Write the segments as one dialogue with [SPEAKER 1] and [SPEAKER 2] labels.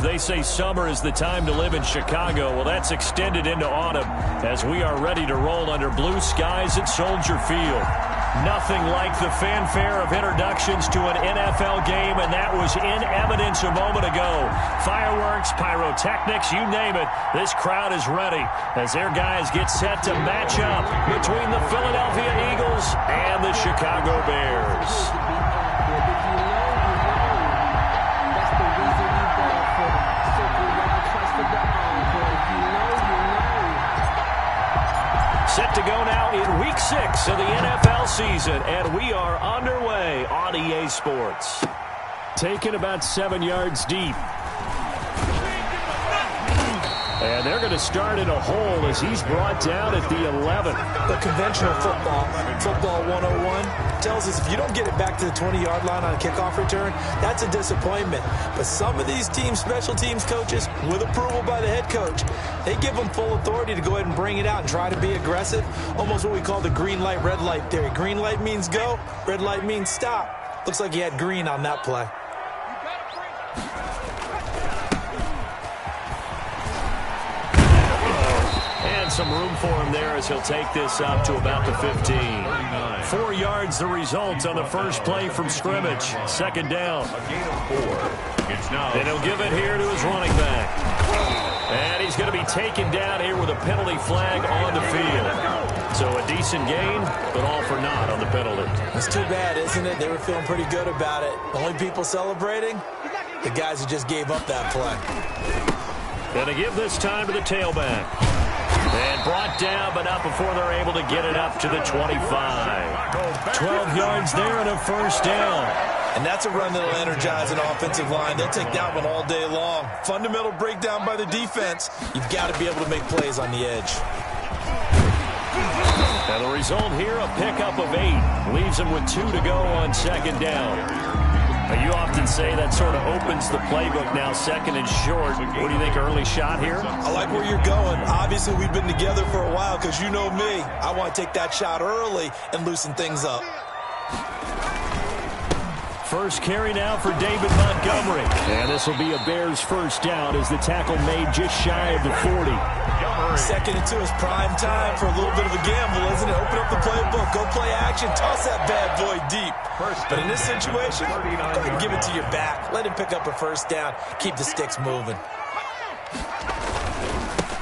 [SPEAKER 1] They say summer is the time to live in Chicago. Well, that's extended into autumn as we are ready to roll under blue skies at Soldier Field. Nothing like the fanfare of introductions to an NFL game, and that was in evidence a moment ago. Fireworks, pyrotechnics, you name it. This crowd is ready as their guys get set to match up between the Philadelphia Eagles and the Chicago Bears. Set to go now in Week 6 of the NFL season, and we are underway on EA Sports. Taken about 7 yards deep. And they're going to start in a hole as he's brought down at the 11.
[SPEAKER 2] The conventional football 101, tells us if you don't get it back to the 20-yard line on a kickoff return, that's a disappointment. But some of these special teams coaches, with approval by the head coach, they give them full authority to go ahead and bring it out and try to be aggressive. Almost what we call the green light, red light theory. Green light means go, red light means stop. Looks like he had green on that play.
[SPEAKER 1] Some room for him there as he'll take this up to about the 15. 4 yards the result on the first play from scrimmage. Second down. And he'll give it here to his running back. And he's going to be taken down here with a penalty flag on the field. So a decent gain, but all for naught on the penalty.
[SPEAKER 2] It's too bad, isn't it? They were feeling pretty good about it. The only people celebrating, the guys who just gave up that play.
[SPEAKER 1] Going to give this time to the tailback. And brought down, but not before they're able to get it up to the 25. 12 yards there and a first down.
[SPEAKER 2] And that's a run that'll energize an offensive line. They'll take that one all day long. Fundamental breakdown by the defense. You've got to be able to make plays on the edge.
[SPEAKER 1] And the result here, a pickup of 8. Leaves them with 2 to go on second down. You often say that sort of opens the playbook now, second and short. What do you think, early shot here?
[SPEAKER 2] I like where you're going. Obviously, we've been together for a while because you know me. I want to take that shot early and loosen things up.
[SPEAKER 1] First carry now for David Montgomery. And this will be a Bears first down as the tackle made just shy of the 40.
[SPEAKER 2] Second and 2 is prime time for a little bit of a gamble, isn't it? Open up the playbook, go play action, toss that bad boy deep. But in this situation, go ahead and give it to your back. Let him pick up a first down. Keep the sticks moving.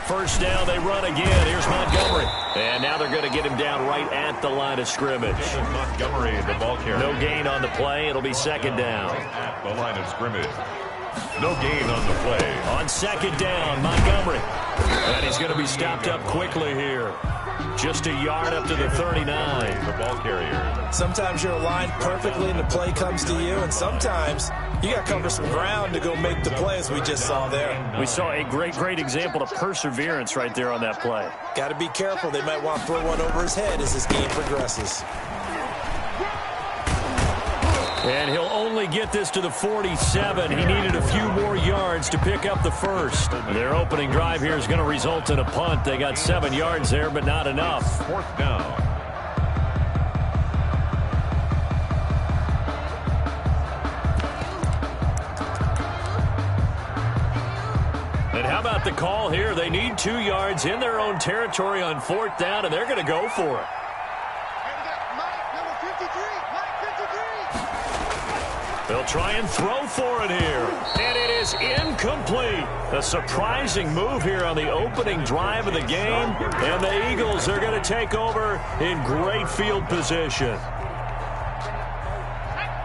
[SPEAKER 1] First down, they run again. Here's Montgomery. And now they're going to get him down right at the line of scrimmage.
[SPEAKER 3] Montgomery, the ball carrier.
[SPEAKER 1] No gain on the play. It'll be second down.
[SPEAKER 3] At the line of scrimmage. No gain on the play.
[SPEAKER 1] On second down, Montgomery. And he's going to be stopped up quickly here. Just a yard up to the 39.
[SPEAKER 3] The ball carrier.
[SPEAKER 2] Sometimes you're aligned perfectly and the play comes to you, and sometimes you got to cover some ground to go make the play, as we just saw there.
[SPEAKER 1] We saw a great example of perseverance right there on that play.
[SPEAKER 2] Got to be careful. They might want to throw one over his head as this game progresses.
[SPEAKER 1] And he'll only get this to the 47. He needed a few more yards to pick up the first. Their opening drive here is going to result in a punt. They got 7 yards there, but not enough.
[SPEAKER 3] Fourth down.
[SPEAKER 1] And how about the call here? They need 2 yards in their own territory on fourth down, and they're going to go for it. They'll try and throw for it here. And it is incomplete. A surprising move here on the opening drive of the game. And the Eagles are going to take over in great field position.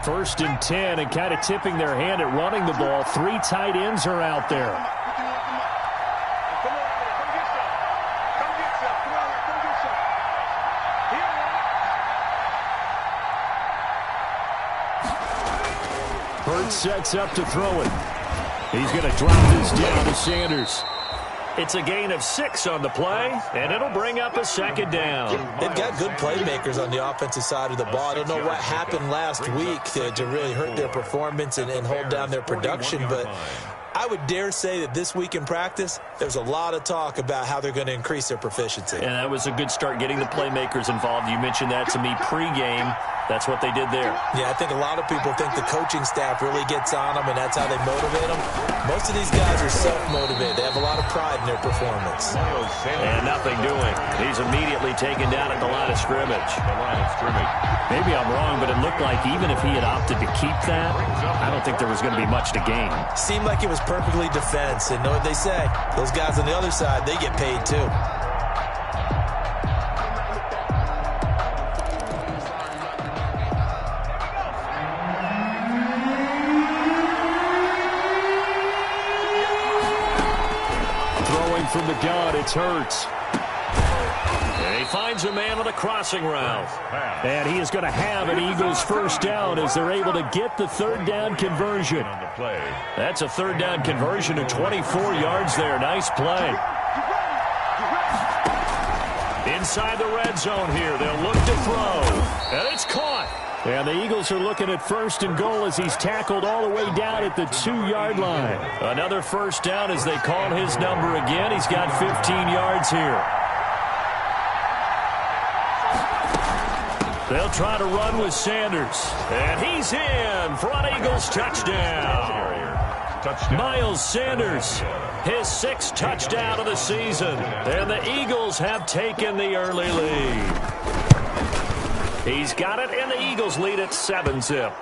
[SPEAKER 1] First and 10, and kind of tipping their hand at running the ball. 3 tight ends are out there. Sets up to throw it. He's going to drop this down to Sanders. It's a gain of 6 on the play, and it'll bring up a second down.
[SPEAKER 2] They've got good playmakers on the offensive side of the ball. I don't know what happened last week to really hurt their performance and hold down their production, but I would dare say that this week in practice, there's a lot of talk about how they're going to increase their proficiency.
[SPEAKER 1] And that was a good start getting the playmakers involved. You mentioned that to me pregame. That's what they did there.
[SPEAKER 2] Yeah, I think a lot of people think the coaching staff really gets on them, and that's how they motivate them. Most of these guys are self-motivated. They have a lot of pride in their performance.
[SPEAKER 1] And nothing doing. He's immediately taken down at the line of scrimmage. Maybe I'm wrong, but it looked like even if he had opted to keep that, I don't think there was going to be much to gain.
[SPEAKER 2] Seemed like it was perfectly defense, and know what they say. Those guys on the other side, they get paid too.
[SPEAKER 1] From the gun, it's Hurts. And he finds a man on a crossing route. And he is going to have an Eagles first down as they're able to get the third down conversion. That's a third down conversion of 24 yards there. Nice play. Inside the red zone here. They'll look to throw. And it's caught. And the Eagles are looking at first and goal as he's tackled all the way down at the 2-yard line. Another first down as they call his number again. He's got 15 yards here. They'll try to run with Sanders. And he's in for an Eagles touchdown. Miles Sanders, his 6th touchdown of the season. And the Eagles have taken the early lead. He's got it, and the Eagles lead at 7-zip.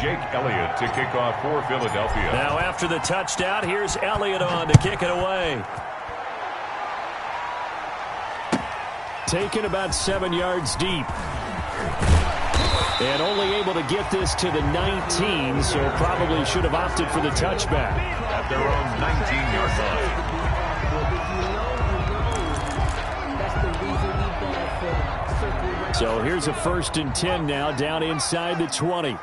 [SPEAKER 3] Jake Elliott to kick off for Philadelphia.
[SPEAKER 1] Now after the touchdown, here's Elliott on to kick it away. Taken about 7 yards deep. And only able to get this to the 19, so probably should have opted for the touchback.
[SPEAKER 3] At their own 19-yard line.
[SPEAKER 1] So here's a 1st and 10 now, down inside the 20.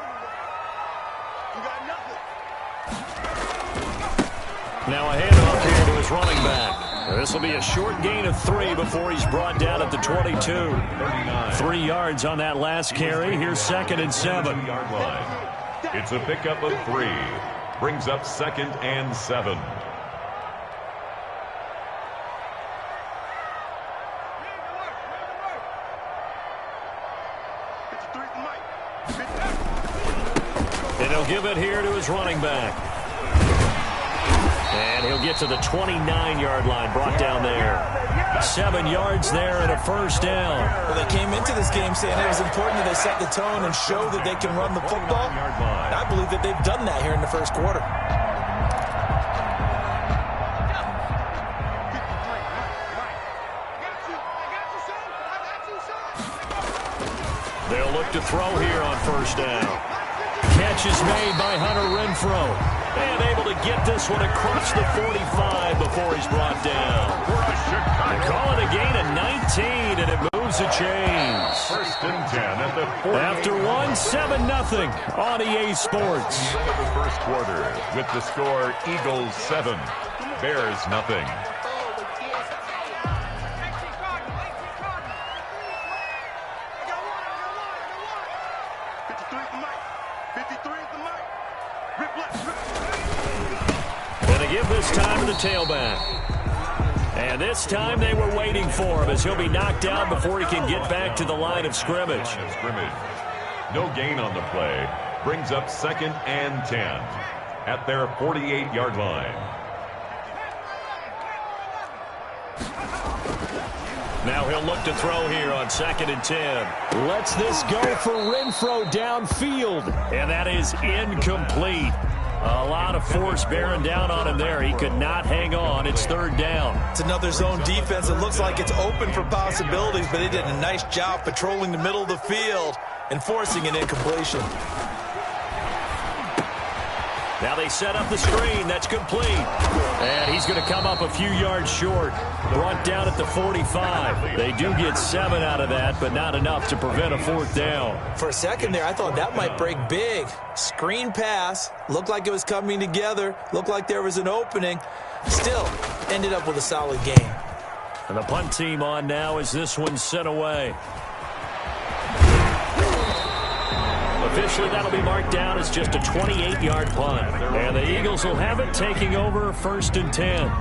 [SPEAKER 1] Now a handoff here to his running back. This will be a short gain of 3 before he's brought down at the 22. 3 yards on that last carry. Here's 2nd and 7.
[SPEAKER 3] It's a pickup of 3. Brings up 2nd and 7.
[SPEAKER 1] And he'll give it here to his running back. And he'll get to the 29-yard line, brought down there. 7 yards there and a first down.
[SPEAKER 2] Well, they came into this game saying it was important that they set the tone and show that they can run the football. And I believe that they've done that here in the first quarter.
[SPEAKER 1] They'll look to throw here on first down. Catch is made by Hunter Renfrow. And able to get this one across the 45 before he's brought down. They call it a gain of 19, and it moves the chains.
[SPEAKER 3] 1st and 10 at the 48.
[SPEAKER 1] After 7-0 on EA Sports.
[SPEAKER 3] The first quarter with the score Eagles 7, Bears nothing.
[SPEAKER 1] Give this time to the tailback. And this time they were waiting for him as he'll be knocked down before he can get back to the line of scrimmage.
[SPEAKER 3] No gain on the play. Brings up 2nd and 10 at their 48-yard line.
[SPEAKER 1] Now he'll look to throw here on 2nd and 10. Lets this go for Renfrow downfield. And that is incomplete. A lot of force bearing down on him there. He could not hang on. It's 3rd down.
[SPEAKER 2] It's another zone defense. It looks like it's open for possibilities, but they did a nice job patrolling the middle of the field and forcing an incompletion.
[SPEAKER 1] Now they set up the screen. That's complete. And he's going to come up a few yards short. Brought down at the 45. They do get 7 out of that, but not enough to prevent a 4th down.
[SPEAKER 2] For a second there, I thought that might break big. Screen pass. Looked like it was coming together. Looked like there was an opening. Still, ended up with a solid game.
[SPEAKER 1] And the punt team on now as this one's sent away. Officially, that'll be marked down as just a 28-yard punt. And the Eagles will have it, taking over 1st and 10.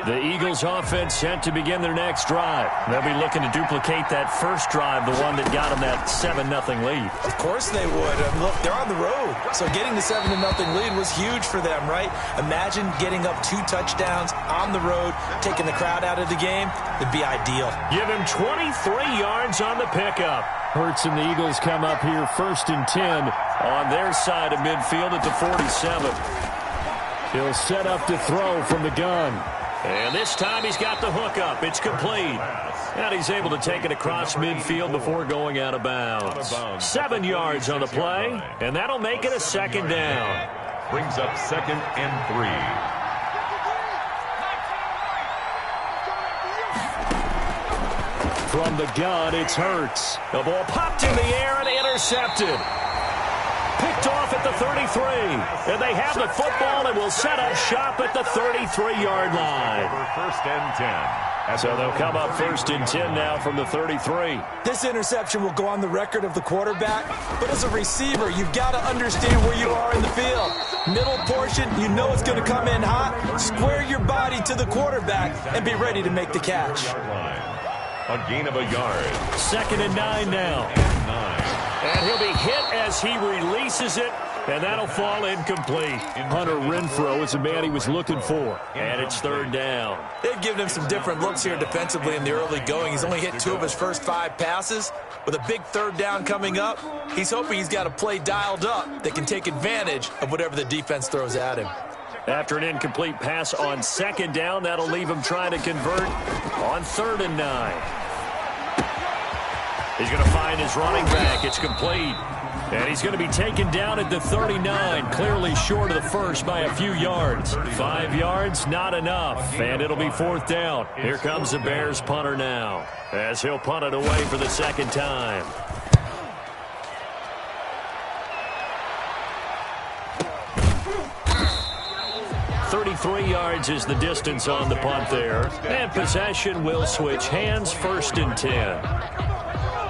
[SPEAKER 1] The Eagles offense set to begin their next drive. They'll be looking to duplicate that first drive, the one that got them that 7-0 lead.
[SPEAKER 2] Of course they would. Look, they're on the road, so getting the 7-0 lead was huge for them, right? Imagine getting up 2 touchdowns on the road, taking the crowd out of the game. It'd be ideal.
[SPEAKER 1] Give him 23 yards on the pickup. Hurts and the Eagles come up here 1st and 10 on their side of midfield at the 47. He'll set up to throw from the gun. And this time he's got the hook up. It's complete. And he's able to take it across midfield before going out of bounds. 7 yards on the play, and that'll make it a 2nd down.
[SPEAKER 3] Brings up 2nd and 3.
[SPEAKER 1] From the gun, it's Hurts. The ball popped in the air and intercepted. Picked off at the 33. And they have the football and will set up shop at the 33-yard line.
[SPEAKER 3] 1st and 10.
[SPEAKER 1] So they'll come up 1st and 10 now from the 33.
[SPEAKER 2] This interception will go on the record of the quarterback, but as a receiver, you've got to understand where you are in the field. Middle portion, you know it's going to come in hot. Square your body to the quarterback and be ready to make the catch.
[SPEAKER 3] A gain of a yard.
[SPEAKER 1] 2nd and 9 now. And he'll be hit as he releases it, and that'll fall incomplete. Hunter Renfrow is the man he was looking for. And it's 3rd down.
[SPEAKER 2] They've given him some different looks here defensively in the early going. He's only hit 2 of his first 5 passes. With a big 3rd down coming up, he's hoping he's got a play dialed up that can take advantage of whatever the defense throws at him.
[SPEAKER 1] After an incomplete pass on 2nd down, that'll leave him trying to convert on 3rd and 9. He's going to find his running back. It's complete. And he's going to be taken down at the 39, clearly short of the first by a few yards. 5 yards, not enough. And it'll be 4th down. Here comes the Bears punter now, as he'll punt it away for the 2nd time. .33 yards is the distance on the punt there. And possession will switch hands, 1st and 10.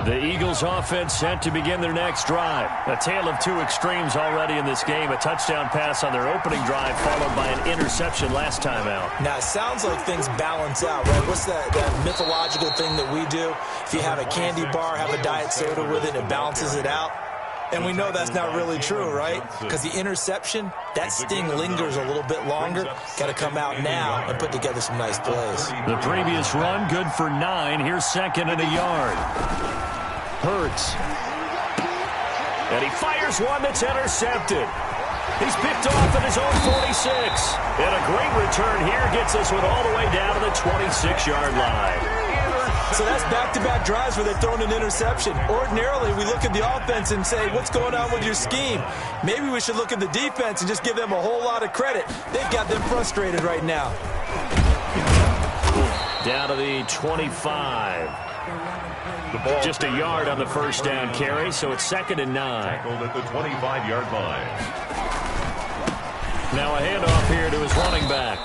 [SPEAKER 1] The Eagles offense set to begin their next drive. A tale of 2 extremes already in this game. A touchdown pass on their opening drive followed by an interception last time out.
[SPEAKER 2] Now, it sounds like things balance out, right? What's that mythological thing that we do? If you have a candy bar, have a diet soda with it, it balances it out. And we know that's not really true, right? Because the interception, that sting lingers a little bit longer. Got to come out now and put together some nice plays.
[SPEAKER 1] The previous run, good for 9. Here's 2nd and a yard. Hurts. And he fires one that's intercepted. He's picked off at his own 46. And a great return here gets us with all the way down to the 26-yard line.
[SPEAKER 2] So that's back-to-back drives where they're throwing an interception. Ordinarily, we look at the offense and say, what's going on with your scheme? Maybe we should look at the defense and just give them a whole lot of credit. They've got them frustrated right now.
[SPEAKER 1] Down to the 25. Just a yard on the 1st down carry, so it's 2nd and 9.
[SPEAKER 3] Tackled at the 25-yard line.
[SPEAKER 1] Now a handoff here to his running back.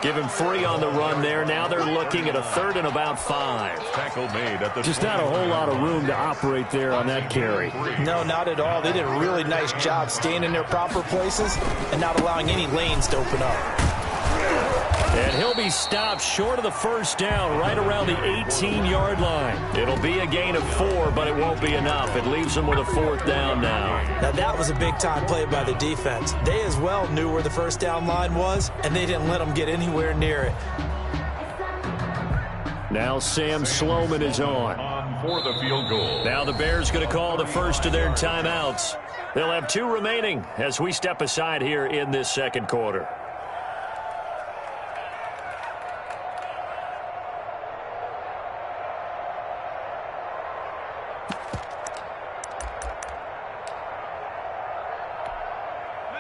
[SPEAKER 1] Give him 3 on the run there. Now they're looking at a 3rd and about 5.
[SPEAKER 3] Tackle made at the
[SPEAKER 1] just not a whole lot of room to operate there on that carry.
[SPEAKER 2] No, not at all. They did a really nice job staying in their proper places and not allowing any lanes to open up.
[SPEAKER 1] And he'll be stopped short of the 1st down right around the 18-yard line. It'll be a gain of 4, but it won't be enough. It leaves them with a 4th down now.
[SPEAKER 2] Now, that was a big-time play by the defense. They as well knew where the 1st down line was, and they didn't let them get anywhere near it.
[SPEAKER 1] Now Sam Sloman is on.
[SPEAKER 3] For the field goal.
[SPEAKER 1] Now the Bears going to call the first of their timeouts. They'll have 2 remaining as we step aside here in this 2nd quarter.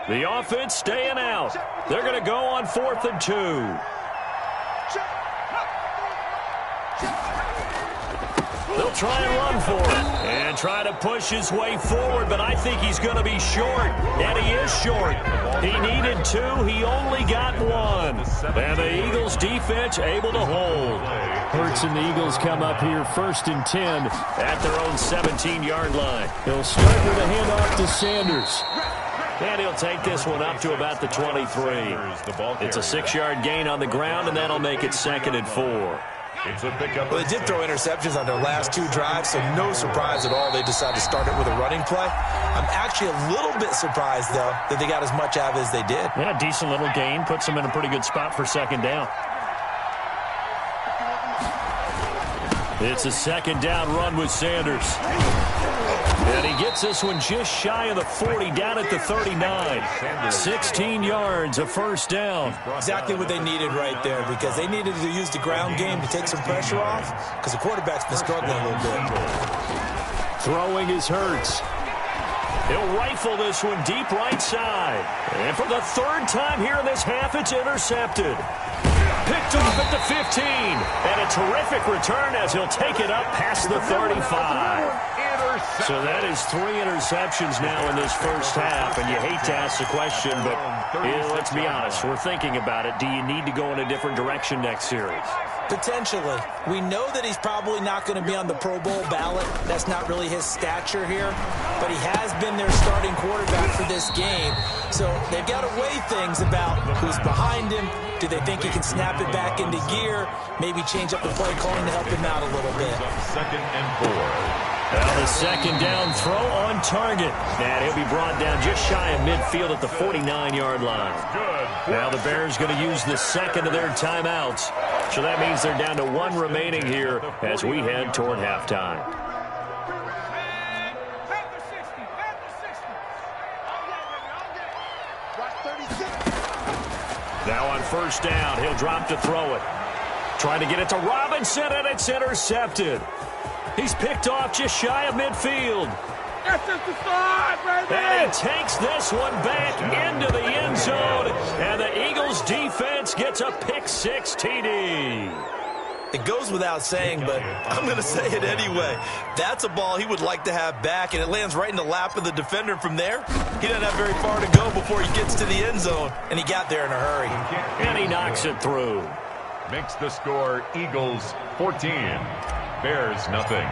[SPEAKER 1] The offense staying out. They're going to go on 4th and 2. They'll try and run for it and try to push his way forward, but I think he's going to be short, and he is short. He needed 2. He only got 1. And the Eagles defense able to hold. Hurts and the Eagles come up here 1st and 10 at their own 17-yard line. He'll start with a handoff to Sanders. And he'll take this one up to about the 23. It's a 6-yard gain on the ground, and that'll make it 2nd and 4.
[SPEAKER 2] Well, they did throw interceptions on their last 2 drives, so no surprise at all they decided to start it with a running play. I'm actually a little bit surprised, though, that they got as much out of it as they did.
[SPEAKER 1] Yeah, decent little gain. Puts them in a pretty good spot for 2nd down. It's a 2nd down run with Sanders. And he gets this one just shy of the 40, down at the 39. 16 yards, a 1st down.
[SPEAKER 2] Exactly what they needed right there, because they needed to use the ground game to take some pressure off, because the quarterback's been struggling a little bit.
[SPEAKER 1] Throwing is Hurts. He'll rifle this one deep right side. And for the 3rd time here in this half, it's intercepted. Picked off at the 15. And a terrific return as he'll take it up past the 35. So that is 3 interceptions now in this first half, and you hate to ask the question, but let's be honest, we're thinking about it. Do you need to go in a different direction next series?
[SPEAKER 2] Potentially. We know that he's probably not going to be on the Pro Bowl ballot. That's not really his stature here, but he has been their starting quarterback for this game. So they've got to weigh things about who's behind him. Do they think he can snap it back into gear? Maybe change up the play calling to help him out a little bit.
[SPEAKER 3] 2nd and 4.
[SPEAKER 1] Well, the 2nd down throw on target. And he'll be brought down just shy of midfield at the 49-yard line. Now the Bears going to use the 2nd of their timeouts. So that means they're down to 1 remaining here as we head toward halftime. Now on 1st down, he'll drop to throw it. Trying to get it to Robinson, and it's intercepted. He's picked off just shy of midfield.
[SPEAKER 4] That's just the start, right there.
[SPEAKER 1] And he takes this one back into the end zone. And the Eagles defense gets a pick-6 TD.
[SPEAKER 2] It goes without saying, but I'm going to say it anyway. That's a ball he would like to have back, and it lands right in the lap of the defender from there. He doesn't have very far to go before he gets to the end zone, and he got there in a hurry.
[SPEAKER 1] And he knocks it through.
[SPEAKER 3] Makes the score Eagles 14. Bears nothing.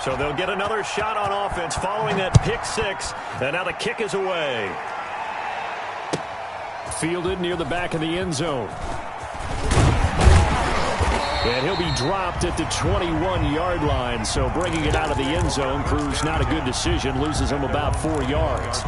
[SPEAKER 1] So they'll get another shot on offense following that pick-6. And now the kick is away. Fielded near the back of the end zone. And he'll be dropped at the 21-yard line. So bringing it out of the end zone proves not a good decision. Loses him about 4 yards.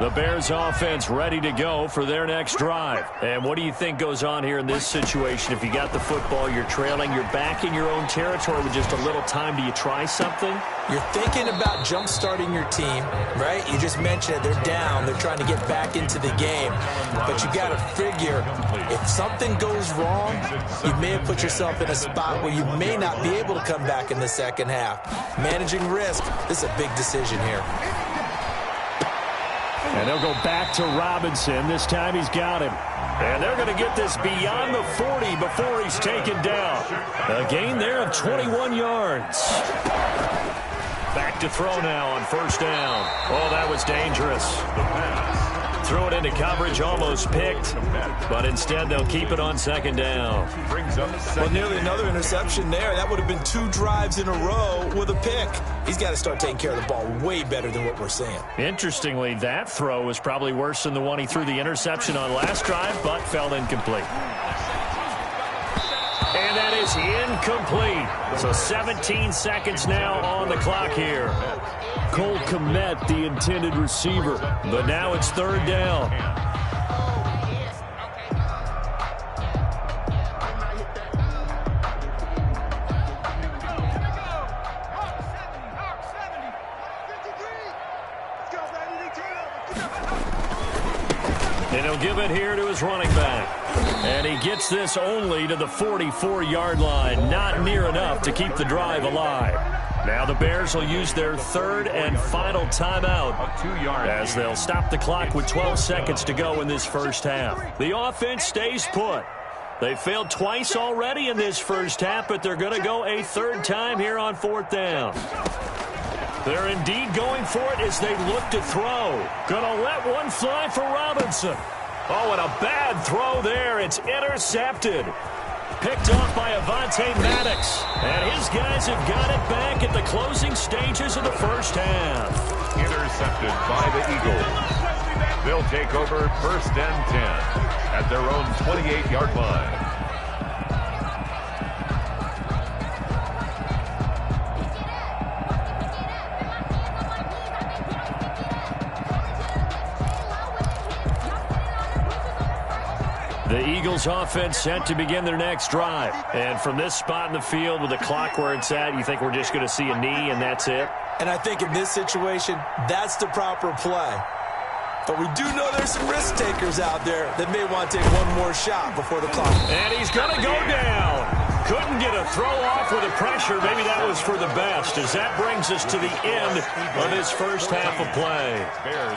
[SPEAKER 1] The Bears offense ready to go for their next drive. And what do you think goes on here in this situation? If you got the football, you're trailing, you're back in your own territory with just a little time. Do you try something?
[SPEAKER 2] You're thinking about jump-starting your team, right? You just mentioned it. They're down. They're trying to get back into the game. But you got to figure, if something goes wrong, you may have put yourself in a spot where you may not be able to come back in the second half. Managing risk, this is a big decision here.
[SPEAKER 1] And they'll go back to Robinson. This time he's got him. And they're going to get this beyond the 40 before he's taken down. A gain there of 21 yards. Back to throw now on 1st down. Oh, that was dangerous. Threw it into coverage, almost picked. But instead, they'll keep it on 2nd down.
[SPEAKER 2] Well, nearly another interception there. That would have been 2 drives in a row with a pick. He's got to start taking care of the ball way better than what we're seeing.
[SPEAKER 1] Interestingly, that throw was probably worse than the one he threw the interception on last drive, but fell incomplete. And that is incomplete. So 17 seconds now on the clock here. Cole Kmet, the intended receiver. But now it's 3rd down. And he'll give it here to his running back. And he gets this only to the 44-yard line. Not near enough to keep the drive alive. Now the Bears will use their 3rd and final timeout as they'll stop the clock with 12 seconds to go in this first half. The offense stays put. They failed twice already in this first half, but they're going to go a third time here on fourth down. They're indeed going for it as they look to throw. Going to let one fly for Robinson. Oh, and a bad throw there. It's intercepted. Picked off by Avonte Maddox. And his guys have got it back at the closing stages of the first half.
[SPEAKER 3] Intercepted by the Eagles. They'll take over first and 10 at their own 28-yard line.
[SPEAKER 1] The Eagles offense set to begin their next drive. And from this spot in the field with the clock where it's at, you think we're just going to see a knee and that's it?
[SPEAKER 2] And I think in this situation, that's the proper play. But we do know there's some risk takers out there that may want to take one more shot before the clock.
[SPEAKER 1] And he's going to go down. Couldn't get a throw off with the pressure. Maybe that was for the best, as that brings us to the end of this first half of play.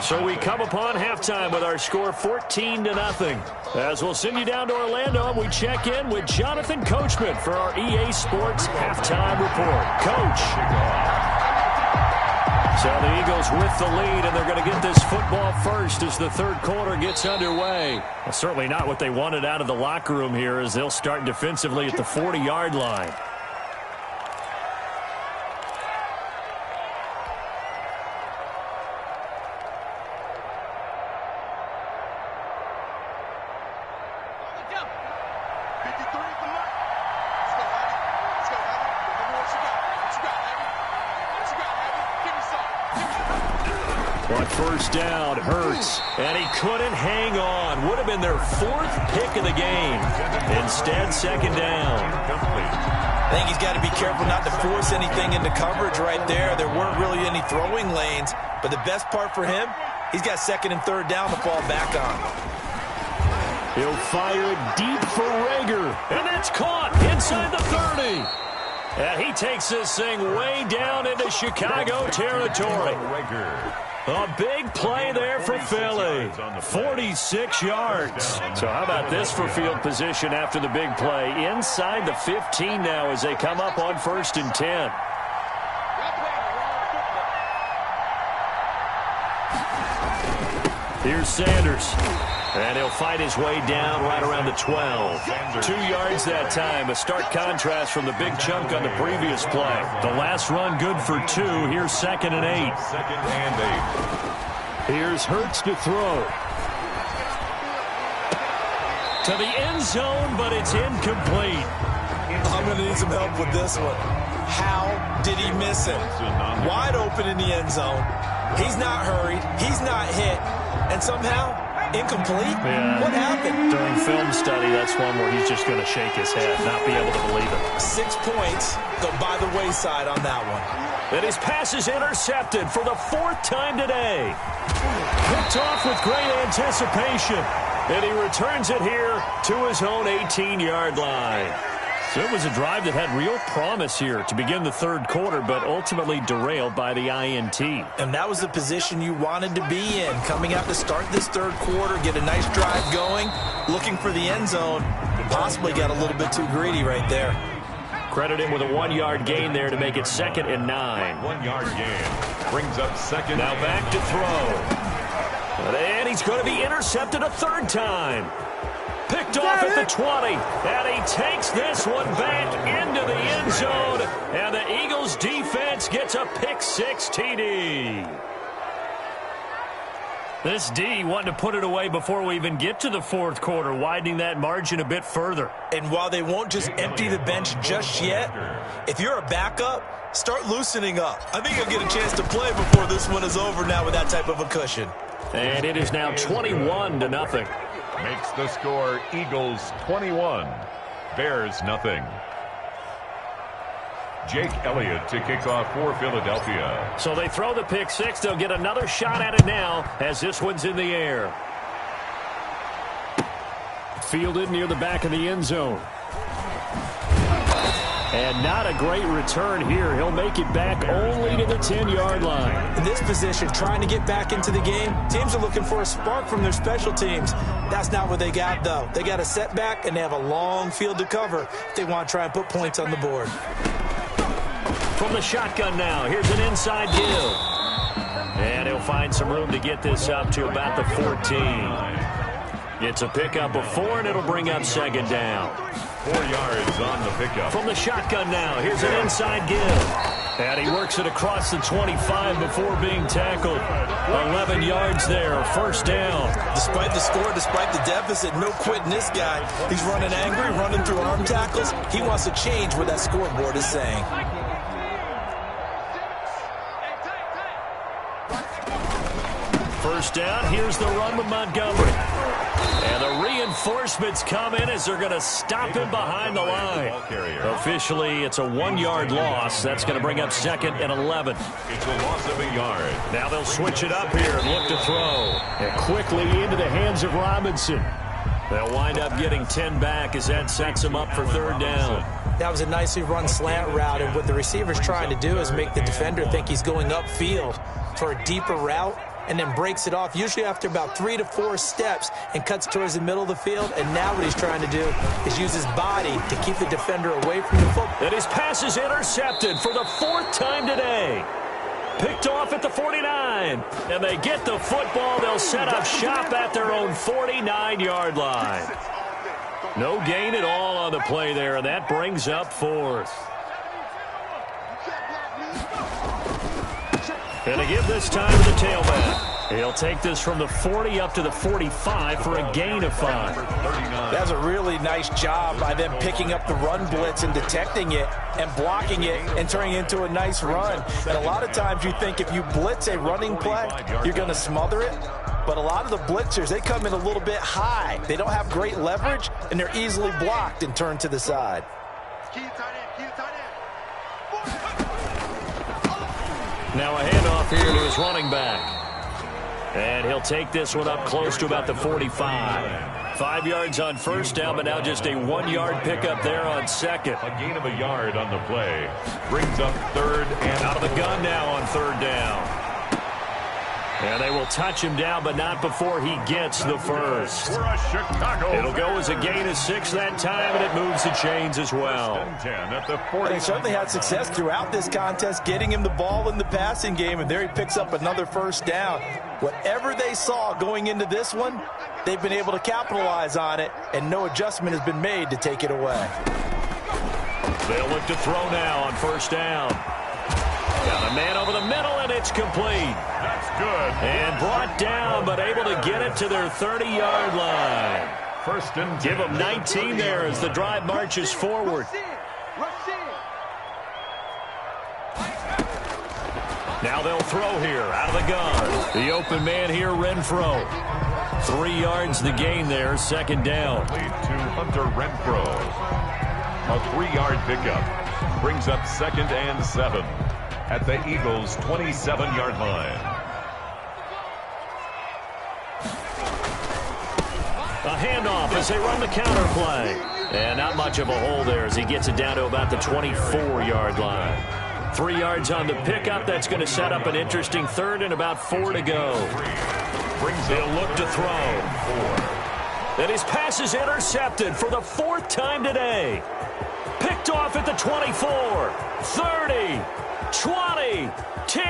[SPEAKER 1] So we come upon halftime with our score 14-0. As we'll send you down to Orlando, and we check in with Jonathan Coachman for our EA Sports Halftime Report. Coach. So the Eagles with the lead, and they're going to get this football first as the third quarter gets underway. Well, certainly not what they wanted out of the locker room here, as they'll start defensively at the 40-yard line. On first down, Hurts, and he couldn't hang on. Would have been their fourth pick of the game. Instead, second down.
[SPEAKER 2] I think he's got to be careful not to force anything into coverage right there. There weren't really any throwing lanes, but the best part for him, he's got second and third down to fall back on.
[SPEAKER 1] He'll fire it deep for Rager, and that's caught inside the 30. And he takes this thing way down into Chicago territory. A big play there for Philly. 46 yards. So how about this for field position after the big play? Inside the 15 now as they come up on first and 10. Here's Sanders. And he'll fight his way down right around the 12. 2 yards that time. A stark contrast from the big chunk on the previous play. The last run good for 2. Here's second and 8.
[SPEAKER 3] Second and 8.
[SPEAKER 1] Here's Hurts to throw. To the end zone, but it's incomplete.
[SPEAKER 2] I'm going to need some help with this one. How did he miss it? Wide open in the end zone. He's not hurried. He's not hit. And somehow, incomplete?
[SPEAKER 1] Yeah.
[SPEAKER 2] What happened?
[SPEAKER 1] During film study, that's one where he's just going to shake his head, not be able to believe it.
[SPEAKER 2] 6 points go by the wayside on that one.
[SPEAKER 1] And his pass is intercepted for the fourth time today. Picked off with great anticipation. And he returns it here to his own 18-yard line. So it was a drive that had real promise here to begin the third quarter, but ultimately derailed by the INT.
[SPEAKER 2] And that was the position you wanted to be in. Coming out to start this third quarter, get a nice drive going, looking for the end zone. Possibly got a little bit too greedy right there.
[SPEAKER 1] Credit him with a 1-yard gain there to make it 2nd and 9.
[SPEAKER 3] 1-yard gain brings up second.
[SPEAKER 1] Now back to throw. And he's going to be intercepted a third time. Picked off at the 20, and he takes this one back into the end zone, and the Eagles defense gets a pick-6 TD. This D wanting to put it away before we even get to the fourth quarter, widening that margin a bit further.
[SPEAKER 2] And while they won't just empty the bench just yet, if you're a backup, start loosening up. I think you'll get a chance to play before this one is over now with that type of a cushion.
[SPEAKER 1] And it is now 21-0.
[SPEAKER 3] Makes the score Eagles 21, Bears nothing. Jake Elliott to kick off for Philadelphia.
[SPEAKER 1] So they throw the pick-6. They'll get another shot at it now as this one's in the air. Fielded near the back of the end zone. And not a great return here. He'll make it back only to the 10-yard line.
[SPEAKER 2] In this position, trying to get back into the game, teams are looking for a spark from their special teams. That's not what they got, though. They got a setback, and they have a long field to cover if they want to try and put points on the board.
[SPEAKER 1] From the shotgun now, here's an inside give. And he'll find some room to get this up to about the 14. It's a pickup of 4, and it'll bring up second down.
[SPEAKER 3] 4 yards on the pickup.
[SPEAKER 1] From the shotgun now, here's an inside give. And he works it across the 25 before being tackled. 11 yards there, first down.
[SPEAKER 2] Despite the score, despite the deficit, no quitting this guy. He's running angry, running through arm tackles. He wants to change what that scoreboard is saying.
[SPEAKER 1] First down, here's the run with Montgomery. And the reinforcements come in as they're going to stop him behind the line. Officially, it's a 1-yard loss. That's going to bring up second and 11.
[SPEAKER 3] It's a loss of a yard.
[SPEAKER 1] Now they'll switch it up here and look to throw. And quickly into the hands of Robinson. They'll wind up getting 10 back as that sets them up for third down.
[SPEAKER 2] That was a nicely run slant route, and what the receiver's trying to do is make the defender think he's going upfield for a deeper route, and then breaks it off, usually after about 3 to 4 steps, and cuts towards the middle of the field. And now what he's trying to do is use his body to keep the defender away from the football.
[SPEAKER 1] And his pass is intercepted for the 4th time today. Picked off at the 49. And they get the football. They'll set up shop at their own 49-yard line. No gain at all on the play there, and that brings up 4th. And to give this time to the tailback. He'll take this from the 40 up to the 45 for a gain of 5.
[SPEAKER 2] That's a really nice job by them picking up the run blitz and detecting it and blocking it and turning it into a nice run. And a lot of times you think if you blitz a running play, you're going to smother it. But a lot of the blitzers, they come in a little bit high. They don't have great leverage, and they're easily blocked and turned to the side.
[SPEAKER 1] Now a handoff here to his running back. And he'll take this one up close to about the 45. 5 yards on first down, but now just a 1-yard pickup there on second.
[SPEAKER 3] A gain of a yard on the play. Brings up third and
[SPEAKER 1] out of the gun now on third down. And they will touch him down, but not before he gets the first. It'll go as a gain of 6 that time, and it moves the chains as well.
[SPEAKER 2] And he certainly had success throughout this contest, getting him the ball in the passing game, and there he picks up another first down. Whatever they saw going into this one, they've been able to capitalize on it, and no adjustment has been made to take it away.
[SPEAKER 1] They'll look to throw now on first down. Got a man over the middle, and it's complete.
[SPEAKER 3] That's good.
[SPEAKER 1] And brought down, but able to get it to their 30-yard line.
[SPEAKER 3] First and 10.
[SPEAKER 1] Give them 19 there as the drive marches forward. Now they'll throw here out of the gun. The open man here, Renfro. 3 yards the gain there, second down.
[SPEAKER 3] To Hunter Renfro. A 3-yard pickup. Brings up second and 7. At the Eagles' 27-yard line.
[SPEAKER 1] A handoff as they run the counter play. And not much of a hole there as he gets it down to about the 24-yard line. 3 yards on the pickup. That's going to set up an interesting third and about 4 to go. They'll look to throw. 4. And his pass is intercepted for the 4th time today. Picked off at the 24, 30. 20, 10,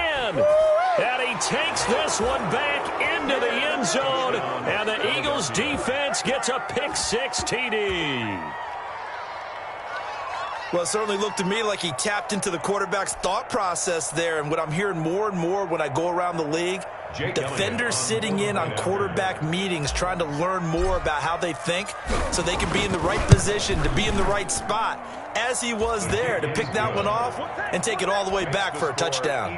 [SPEAKER 1] and he takes this one back into the end zone, and the Eagles defense gets a pick-6 TD.
[SPEAKER 2] Well, it certainly looked to me like he tapped into the quarterback's thought process there, and what I'm hearing more and more when I go around the league, defenders sitting in on quarterback meetings trying to learn more about how they think so they can be in the right position to be in the right spot, as he was there to pick that one off and take it all the way back for a touchdown.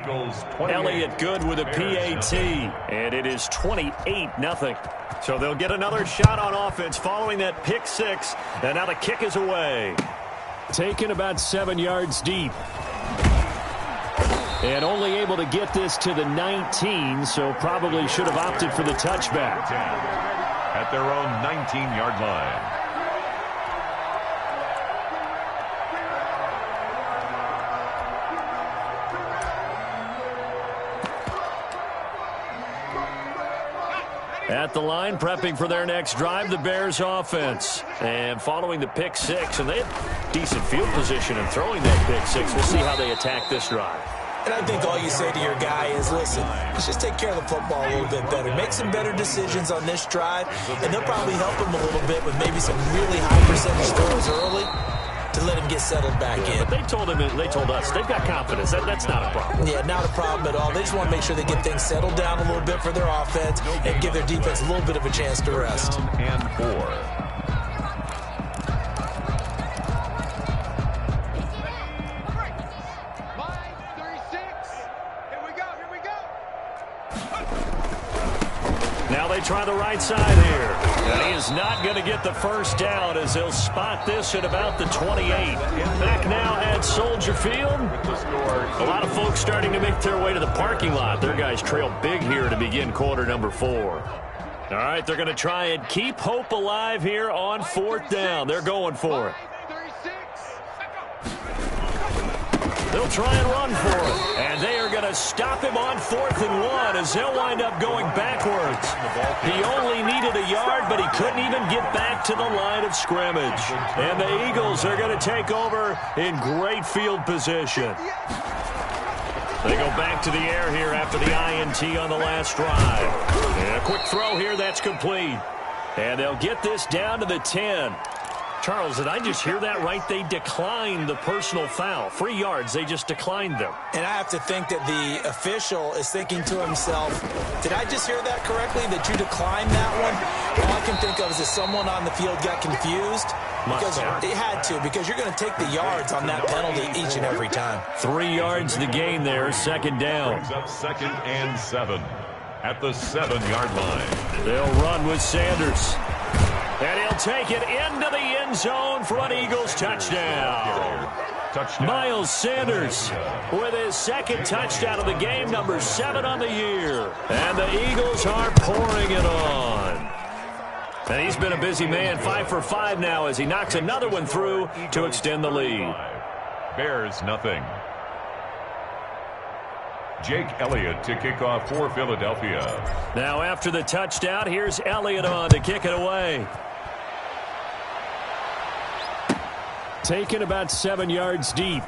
[SPEAKER 1] Elliott good with a PAT, and it is 28-0. So they'll get another shot on offense following that pick-6, and now the kick is away. Taken about 7 yards deep. And only able to get this to the 19, so probably should have opted for the touchback.
[SPEAKER 3] At their own 19-yard line.
[SPEAKER 1] At the line, prepping for their next drive, the Bears offense. And following the pick six, and they have decent field position in throwing that pick six. We'll see how they attack this drive.
[SPEAKER 2] And I think all you say to your guy is, listen, let's just take care of the football a little bit better. Make some better decisions on this drive, and they'll probably help him a little bit with maybe some really high percentage throws early to let him get settled back in.
[SPEAKER 1] But they told us they've got confidence. That's not a problem.
[SPEAKER 2] Yeah, not a problem at all. They just want to make sure they get things settled down a little bit for their offense and give their defense a little bit of a chance to rest.
[SPEAKER 3] And 4.
[SPEAKER 1] Now they try the right side here. And he is not going to get the first down as they'll spot this at about the 28. Back now at Soldier Field. A lot of folks starting to make their way to the parking lot. Their guys trail big here to begin quarter number 4. All right, they're going to try and keep hope alive here on 4th down. They're going for it. They'll try and run for it. And they are going to stop him on 4th and 1 as they'll wind up going backwards. He only needed a yard, but he couldn't even get back to the line of scrimmage. And the Eagles are going to take over in great field position. They go back to the air here after the INT on the last drive. And a quick throw here, that's complete. And they'll get this down to the 10. Charles, did I just hear that right? They declined the personal foul. 3 yards, they just declined them.
[SPEAKER 2] And I have to think that the official is thinking to himself, did I just hear that correctly, that you declined that one? All I can think of is that someone on the field got confused. Because it had to, because you're going to take the yards on that penalty each and every time.
[SPEAKER 1] 3 yards the gain there, 2nd down.
[SPEAKER 3] Brings up 2nd and 7 at the 7-yard line.
[SPEAKER 1] They'll run with Sanders. And he'll take it into the end zone for an Eagles touchdown. Miles Sanders with his 2nd touchdown of the game, number 7 on the year. And the Eagles are pouring it on. And he's been a busy man, 5 for 5 now as he knocks another one through to extend the lead.
[SPEAKER 3] Bears nothing. Jake Elliott to kick off for Philadelphia.
[SPEAKER 1] Now after the touchdown, here's Elliott on to kick it away. Taken about 7 yards deep.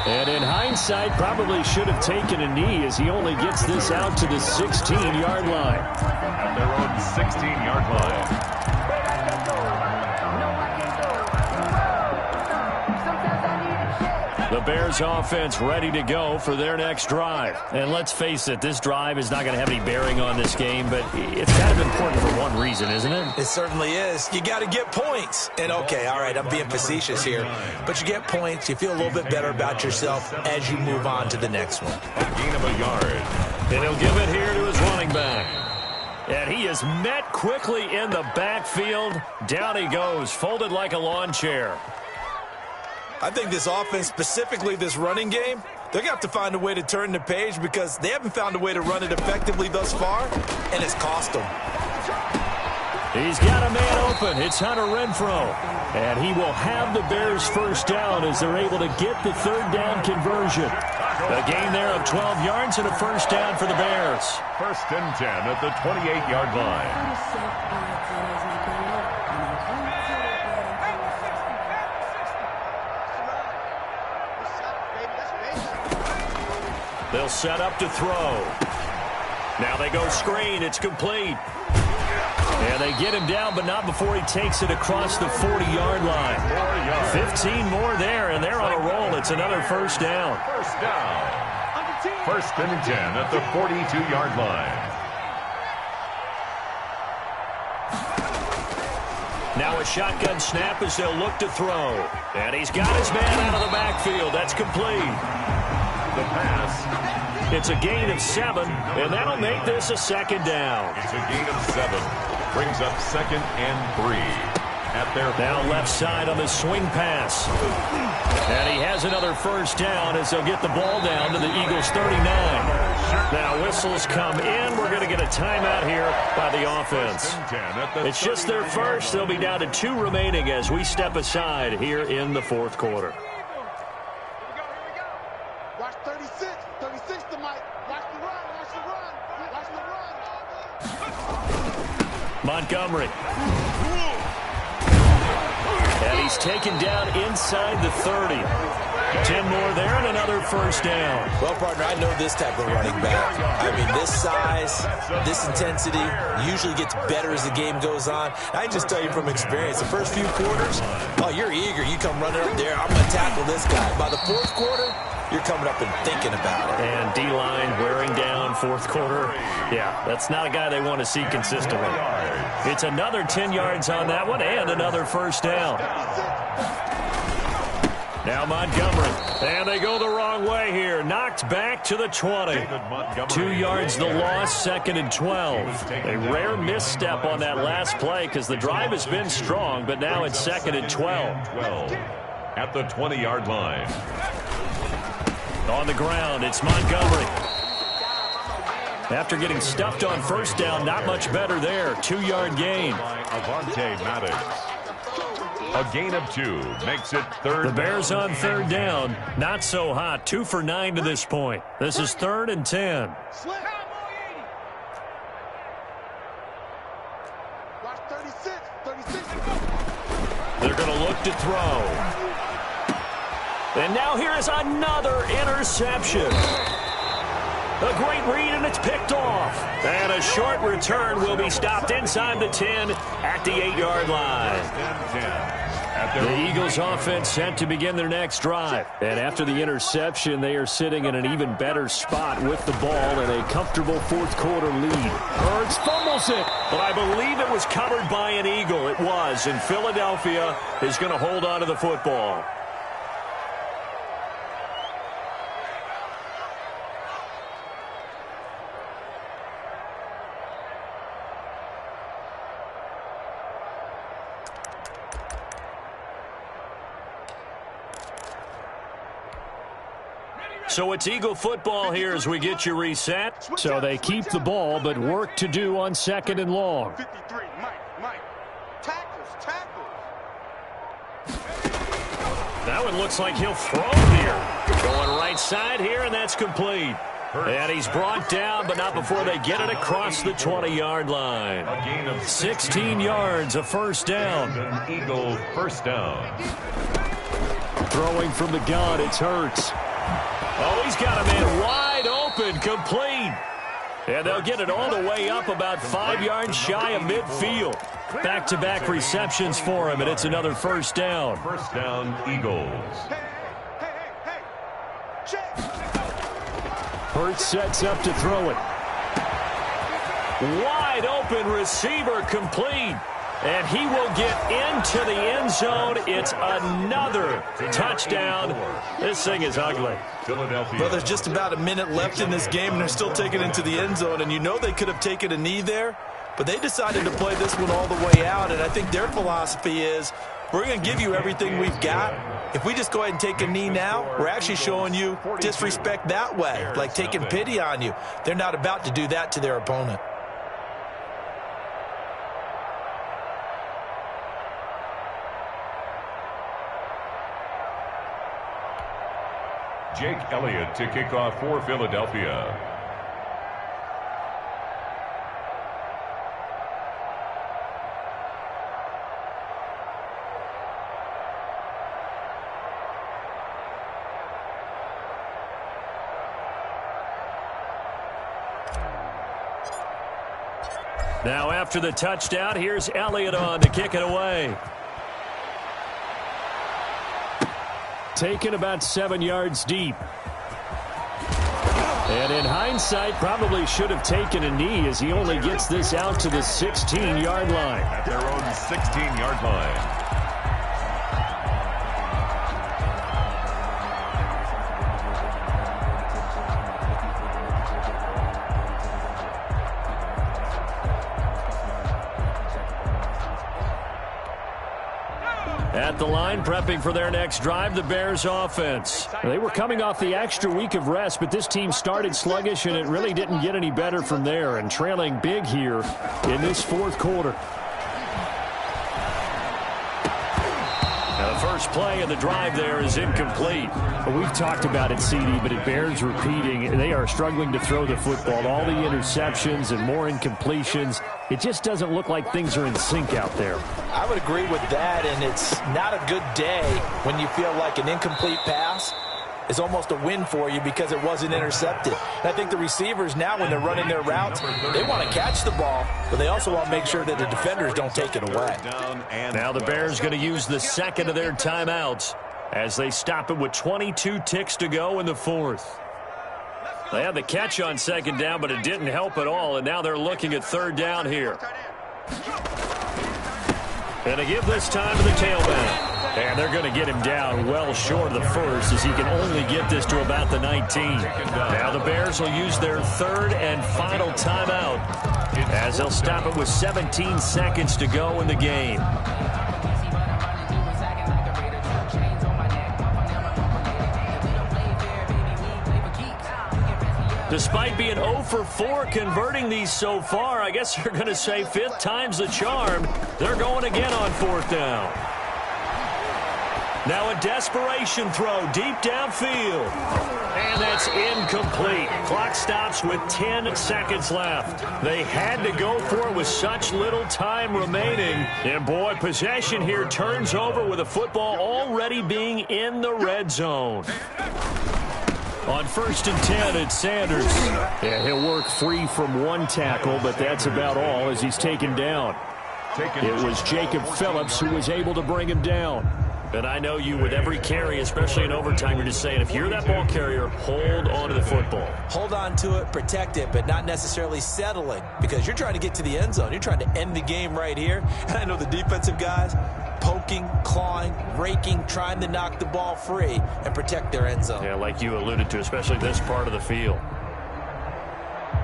[SPEAKER 1] And in hindsight, probably should have taken a knee as he only gets this out to the 16-yard line.
[SPEAKER 3] At their own 16-yard line.
[SPEAKER 1] The Bears offense ready to go for their next drive. And let's face it, this drive is not going to have any bearing on this game, but it's kind of important for one reason, isn't it?
[SPEAKER 2] It certainly is. You got to get points. And okay, all right, I'm being facetious here, but you get points, you feel a little bit better about yourself as you move on to the next one.
[SPEAKER 3] A gain of a yard.
[SPEAKER 1] And he'll give it here to his running back. And he is met quickly in the backfield. Down he goes, folded like a lawn chair.
[SPEAKER 2] I think this offense, specifically this running game, they're going to have to find a way to turn the page because they haven't found a way to run it effectively thus far, and it's cost them.
[SPEAKER 1] He's got a man open. It's Hunter Renfrow. And he will have the Bears first down as they're able to get the 3rd down conversion. A gain there of 12 yards and a first down for the Bears.
[SPEAKER 3] 1st and 10 at the 28-yard line.
[SPEAKER 1] They'll set up to throw. Now they go screen. It's complete. And they get him down, but not before he takes it across the 40-yard line. 15 more there, and they're on a roll. It's another first down.
[SPEAKER 3] First down. 1st and 10 at the 42-yard line.
[SPEAKER 1] Now a shotgun snap as they'll look to throw. And he's got his man out of the backfield. That's complete.
[SPEAKER 3] The pass.
[SPEAKER 1] It's a gain of 7, and that'll make this a 2nd down.
[SPEAKER 3] It's a gain of 7. Brings up 2nd and 3. At their
[SPEAKER 1] now left side on the swing pass. And he has another first down as they'll get the ball down to the Eagles 39. Now whistles come in. We're going to get a timeout here by the offense. It's just their first. They'll be down to 2 remaining as we step aside here in the 4th quarter.
[SPEAKER 4] Watch 36. 36 to Mike. Watch the run. Watch the run. Watch the run.
[SPEAKER 1] Montgomery. And he's taken down inside the 30. 10 more there and another first down.
[SPEAKER 2] Well, partner, I know this type of running back. I mean, this size, this intensity usually gets better as the game goes on. I can just tell you from experience, the first few quarters, oh, you're eager. You come running up there, I'm going to tackle this guy. By the fourth quarter, you're coming up and thinking about it.
[SPEAKER 1] And D-line wearing down fourth quarter. Yeah, that's not a guy they want to see consistently. It's another 10 yards on that one and another first down. Now Montgomery. And they go the wrong way here. Knocked back to the 20. 2 yards the loss, 2nd and 12. A rare misstep on that last play because the drive has been strong, but now it's 2nd and 12.
[SPEAKER 3] At the 20-yard line.
[SPEAKER 1] On the ground, it's Montgomery. After getting stuffed on first down, not much better there. 2-yard gain.
[SPEAKER 3] Avonte Maddox. A gain of 2 makes it third.
[SPEAKER 1] The Bears on third down. Not so hot. 2 for 9 to this point. This is 3rd and 10. They're going to look to throw. And now here is another interception. A great read, and it's picked off. And a short return will be stopped inside the 10 at the 8-yard line. The Eagles offense set to begin their next drive. And after the interception, they are sitting in an even better spot with the ball and a comfortable fourth quarter lead. Hurts fumbles it, but I believe it was covered by an Eagle. It was, and Philadelphia is going to hold on to the football. So it's Eagle football here as we get you reset. So they keep the ball, but work to do on 2nd and long.
[SPEAKER 4] 53, Mike. Tackles.
[SPEAKER 1] That one looks like he'll throw here. Going right side here, and that's complete. And he's brought down, but not before they get it across the 20-yard line. 16 yards, a first down.
[SPEAKER 3] Eagle first down.
[SPEAKER 1] Throwing from the gun, it's Hurts. Oh, he's got a man wide open, complete. And they'll get it all the way up about 5 yards shy of midfield. Back-to-back receptions for him, and it's another first down.
[SPEAKER 3] First down, Eagles.
[SPEAKER 1] Hurts sets up to throw it. Wide open receiver, complete. And he will get into the end zone. It's another touchdown. This thing is ugly.
[SPEAKER 3] Philadelphia.
[SPEAKER 2] Well, there's just about a minute left in this game, and they're still taking it into the end zone. And you know they could have taken a knee there, but they decided to play this one all the way out. And I think their philosophy is, we're going to give you everything we've got. If we just go ahead and take a knee now, we're actually showing you disrespect that way, like taking pity on you. They're not about to do that to their opponent.
[SPEAKER 3] Jake Elliott to kick off for Philadelphia.
[SPEAKER 1] Now after the touchdown, here's Elliott on to kick it away. Taken about 7 yards deep. And in hindsight, probably should have taken a knee as he only gets this out to the 16-yard line.
[SPEAKER 3] At their own 16-yard line.
[SPEAKER 1] At the line, prepping for their next drive, the Bears offense. They were coming off the extra week of rest, but this team started sluggish, and it really didn't get any better from there, and trailing big here in this fourth quarter. Now, the first play of the drive there is incomplete. Well, we've talked about it, CD, but it bears repeating. They are struggling to throw the football. All the interceptions and more incompletions. It just doesn't look like things are in sync out there.
[SPEAKER 2] I would agree with that, and it's not a good day when you feel like an incomplete pass is almost a win for you because it wasn't intercepted. And I think the receivers now, when they're running their routes, they want to catch the ball, but they also want to make sure that the defenders don't take it away.
[SPEAKER 1] Now the Bears going to use the second of their timeouts as they stop it with 22 ticks to go in the fourth. They had the catch on second down, but it didn't help at all, and now they're looking at third down here. And they give this time to the tailback. And they're going to get him down well short of the first as he can only get this to about the 19. Now the Bears will use their third and final timeout as they'll stop it with 17 seconds to go in the game. Despite being 0 for 4 converting these so far, I guess they're going to say fifth time's the charm. They're going again on fourth down. Now a desperation throw deep downfield. And that's incomplete. Clock stops with 10 seconds left. They had to go for it with such little time remaining. And boy, possession here turns over with the football already being in the red zone. On 1st and 10, it's Sanders. Yeah, he'll work free from one tackle, but that's about all as he's taken down. It was Jacob Phillips who was able to bring him down. And I know you, with every carry, especially in overtime, you're just saying, if you're that ball carrier, hold on to the football.
[SPEAKER 2] Hold on to it, protect it, but not necessarily settling, because you're trying to get to the end zone. You're trying to end the game right here. And I know the defensive guys poking, clawing, raking, trying to knock the ball free and protect their end zone.
[SPEAKER 1] Yeah, like you alluded to, especially this part of the field.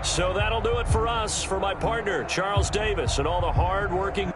[SPEAKER 1] So that'll do it for us. For my partner, Charles Davis, and all the hard-working